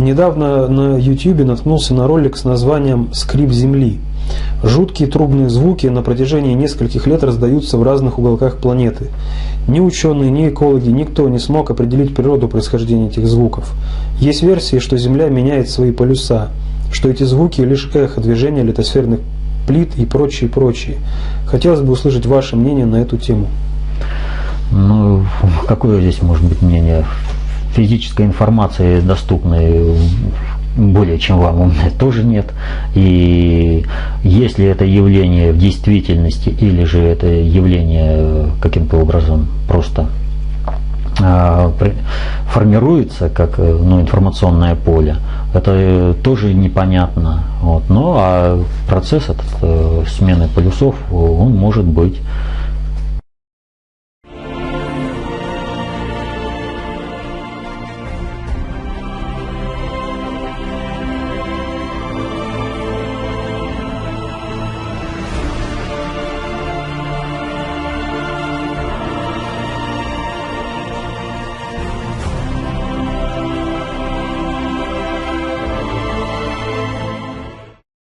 Недавно на YouTube наткнулся на ролик с названием «Скрип Земли». Жуткие трубные звуки на протяжении нескольких лет раздаются в разных уголках планеты. Ни ученые, ни экологи, никто не смог определить природу происхождения этих звуков. Есть версии, что Земля меняет свои полюса, что эти звуки лишь эхо движения литосферных плит и прочее, прочее. Хотелось бы услышать ваше мнение на эту тему. Ну, какое здесь может быть мнение? Физической информации доступной более чем вам умной тоже нет. И если это явление в действительности или же это явление каким-то образом просто формируется как информационное поле, это тоже непонятно. Вот. Ну а процесс этот смены полюсов, он может быть.